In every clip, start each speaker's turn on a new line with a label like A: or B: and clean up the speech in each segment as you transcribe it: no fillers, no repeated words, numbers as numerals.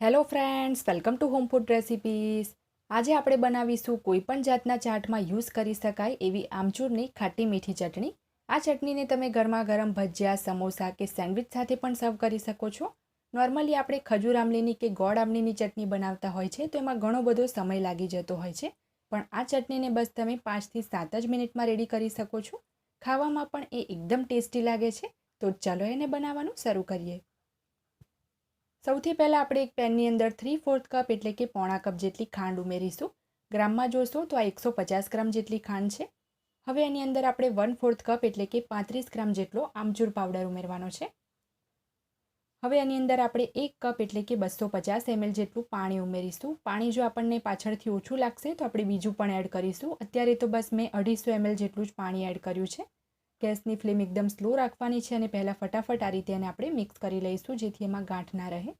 A: Hello friends, welcome to home food recipes. આજે આપણે બનાવીશું કોઈપણ જાતના ચાટમાં યુઝ કરી શકાય એવી આમચૂરની ખાટી મીઠી ચટણી. આ ચટણીને તમે ગરમા ગરમ ભજીયા, સમોસા કે સેન્ડવિચ સાથે પણ સર્વ કરી શકો છો. નોર્મલી આપણે ખજૂર આમલીની કે ગોળ આમલીની ચટણી બનાવતા હોય છે તો એમાં ઘણો બધો સમય લાગી જતો હોય છે, પણ આ ચટણીને બસ તમે 5 થી 7 જ મિનિટમાં રેડી કરી શકો છો. ખાવામાં પણ એ એકદમ ટેસ્ટી લાગે છે. તો ચાલો એને બનાવવાનું શરૂ કરીએ. સૌથી પહેલાં આપણે એક પેનની અંદર 3/4 કપ એટલે કે પોણા કપ જેટલી ખાંડ ઉમેરીશું. ગ્રામમાં જોશો તો આ 150 ગ્રામ જેટલી ખાંડ છે. હવે એની અંદર આપણે 1/4 કપ એટલે કે 35 ગ્રામ જેટલો આમચૂર પાવડર ઉમેરવાનો છે. હવે એની અંદર આપણે 1 કપ એટલે કે 250 ml જેટલું પાણી ઉમેરીશું. પાણી જો આપણને પાછળથી ઓછું લાગશે તો આપણે બીજું પણ એડ કરીશું. અત્યારે તો બસ મેં 250 ml જેટલું જ પાણી એડ કર્યું છે. ગેસની ફ્લેમ એકદમ સ્લો રાખવાની છે અને પહેલાં ફટાફટ આ રીતે એને આપણે મિક્સ કરી લઈશું જેથી એમાં ગાંઠ ના રહે.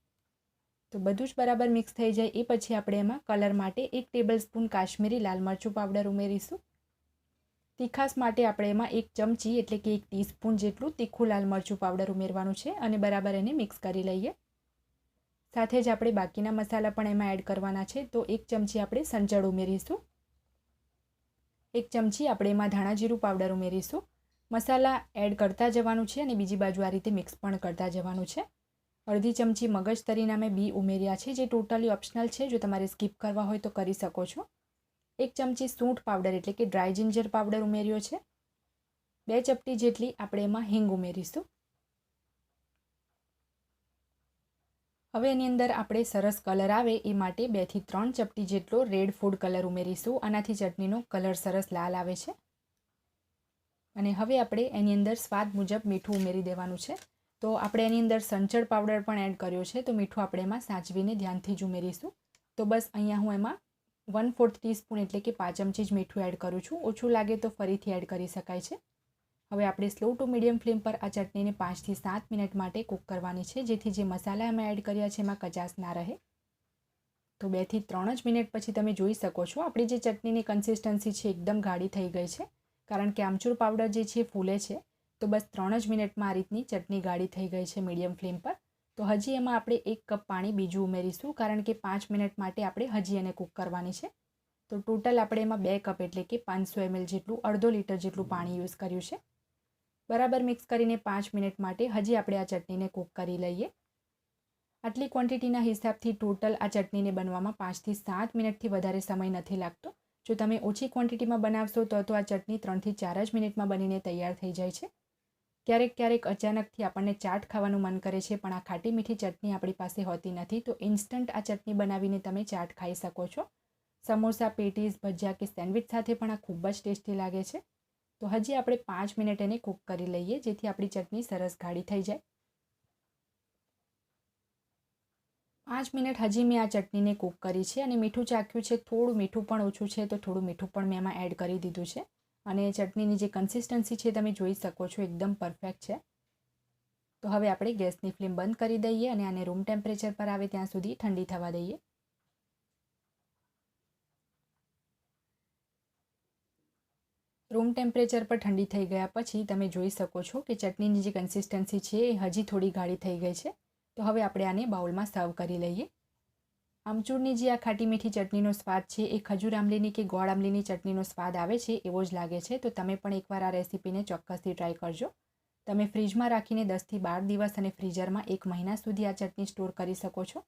A: તો બધું જ બરાબર મિક્સ થઈ જાય એ પછી આપણે એમાં કલર માટે 1 ટેબલસ્પૂન કાશ્મીરી લાલ મરચું પાવડર ઉમેરીશું. તીખાસ માટે આપણે એમાં 1 ચમચી એટલે કે 1 ટીસ્પૂન જેટલું તીખું લાલ મરચું પાવડર ઉમેરવાનું છે અને બરાબર એને મિક્સ કરી લઈએ. સાથે જ આપણે બાકીના મસાલા પણ એમાં એડ કરવાના છે. તો 1 ચમચી આપણે સંચળ ઉમેરીશું. 1 ચમચી આપણે એમાં ધાણા જીરું પાવડર ઉમેરીશું. મસાલા એડ કરતા જવાનું છે અને બીજી બાજુ આ રીતે મિક્સ પણ કરતા જવાનું છે. અડધી ચમચી મગજતરીના મેં બી ઉમેર્યા છે, જે ટોટલી ઓપ્શનલ છે. જો તમારે સ્કીપ કરવા હોય તો કરી શકો છો. 1 ચમચી સૂંઠ પાવડર એટલે કે ડ્રાય જિંજર પાવડર ઉમેર્યો છે. 2 ચપટી જેટલી આપણે એમાં હિંગ ઉમેરીશું. હવે એની અંદર આપણે સરસ કલર આવે એ માટે 2 થી 3 ચપટી જેટલો રેડ ફૂડ કલર ઉમેરીશું. આનાથી ચટણીનો કલર સરસ લાલ આવે છે. અને હવે આપણે એની અંદર સ્વાદ મુજબ મીઠું ઉમેરી દેવાનું છે. તો આપણે એની અંદર સંચળ પાવડર પણ એડ કર્યો છે, તો મીઠું આપણે એમાં સાચવીને ધ્યાનથી જ ઉમેરીશું. તો બસ અહીંયા હું એમાં 1/4 ટીસ્પૂન એટલે કે 5 ચમચી જ મીઠું એડ કરું છું. ઓછું લાગે તો ફરીથી એડ કરી શકાય છે. હવે આપણે સ્લો ટુ મીડિયમ ફ્લેમ પર આ ચટણીને 5 થી 7 મિનિટ માટે કૂક કરવાની છે, જેથી જે મસાલા અમે એડ કર્યા છે એમાં કચાશ ના રહે. તો 2 થી 3 જ મિનિટ પછી તમે જોઈ શકો છો આપણી જે ચટણીની કન્સિસ્ટન્સી છે એકદમ ગાઢી થઈ ગઈ છે, કારણ કે આમચૂર પાવડર જે છે ફૂલે છે. તો બસ 3 જ મિનિટમાં આ રીતની ચટણી ગાઢી થઈ ગઈ છે મીડિયમ ફ્લેમ પર. તો હજી એમાં આપણે 1 કપ પાણી બીજું ઉમેરીશું, કારણ કે 5 મિનિટ માટે આપણે હજી એને કૂક કરવાની છે. તો ટોટલ આપણે એમાં 2 કપ એટલે કે 500 ml જેટલું, અડધો લીટર જેટલું પાણી યુઝ કર્યું છે. બરાબર મિક્સ કરીને 5 મિનિટ માટે હજી આપણે આ ચટણીને કૂક કરી લઈએ. આટલી ક્વોન્ટિટીના હિસાબથી ટોટલ આ ચટણીને બનવામાં 5 થી 7 મિનિટથી વધારે સમય નથી લાગતો. જો તમે ઓછી ક્વોન્ટિટીમાં બનાવશો તો આ ચટણી 3 થી 4 જ મિનિટમાં બનીને તૈયાર થઈ જાય છે. ક્યારેક અચાનકથી આપણને ચાટ ખાવાનું મન કરે છે, પણ આ ખાટી મીઠી ચટણી આપણી પાસે હોતી નથી. તો ઇન્સ્ટન્ટ આ ચટણી બનાવીને તમે ચાટ ખાઈ શકો છો. સમોસા, પેટીસ, ભજીયા કે સેન્ડવિચ સાથે પણ આ ખૂબ જ ટેસ્ટી લાગે છે. તો હજી આપણે 5 મિનિટ એને કૂક કરી લઈએ, જેથી આપણી ચટણી સરસ ગાઢી થઈ જાય. 5 મિનિટ હજી મેં આ ચટણીને કૂક કરી છે અને મીઠું ચાખ્યું છે. થોડું મીઠું પણ ઓછું છે, તો થોડું મીઠું પણ મેં એમાં એડ કરી દીધું છે. અને ચટણીની જે કન્સિસ્ટન્સી છે તમે જોઈ શકો છો, એકદમ પરફેક્ટ છે. તો હવે આપણે ગેસની ફ્લેમ બંધ કરી દઈએ અને આને રૂમ ટેમ્પરેચર પર આવે ત્યાં સુધી ઠંડી થવા દઈએ. રૂમ ટેમ્પરેચર પર ઠંડી થઈ ગયા પછી તમે જોઈ શકો છો કે ચટણીની જે કન્સિસ્ટન્સી છે એ હજી થોડી ગાઢી થઈ ગઈ છે. તો હવે આપણે આને બાઉલમાં સર્વ કરી લઈએ. આમચૂરની જે આ ખાટી મીઠી ચટણીનો સ્વાદ છે એ ખજૂર આમલીની કે ગોળ આમલીની ચટણીનો સ્વાદ આવે છે એવો જ લાગે છે. તો તમે પણ એકવાર આ રેસીપીને ચોક્કસથી ટ્રાય કરજો. તમે ફ્રીજમાં રાખીને 10 થી 12 દિવસ અને ફ્રીઝરમાં 1 મહિના સુધી આ ચટણી સ્ટોર કરી શકો છો.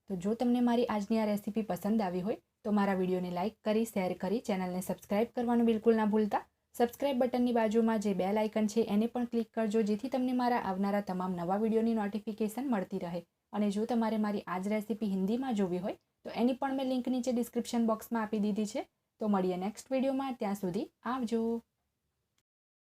A: તો જો તમને મારી આજની આ રેસીપી પસંદ આવી હોય તો મારા વિડીયોને લાઇક કરી, શેર કરી, ચેનલને સબસ્ક્રાઇબ કરવાનું બિલકુલ ના ભૂલતા. સબસ્ક્રાઇબ બટનની બાજુમાં જે બેલ આઇકન છે એને પણ ક્લિક કરજો, જેથી તમને મારા આવનારા તમામ નવા વિડીયોની નોટિફિકેશન મળતી રહે. અને જો તમારે મારી આ જ રેસીપી હિન્દીમાં જોવી હોય તો એની પણ મેં લિંક નીચે ડિસ્ક્રિપ્શન બોક્સમાં આપી દીધી છે. તો મળીએ નેક્સ્ટ વિડીયોમાં. ત્યાં સુધી આવજો.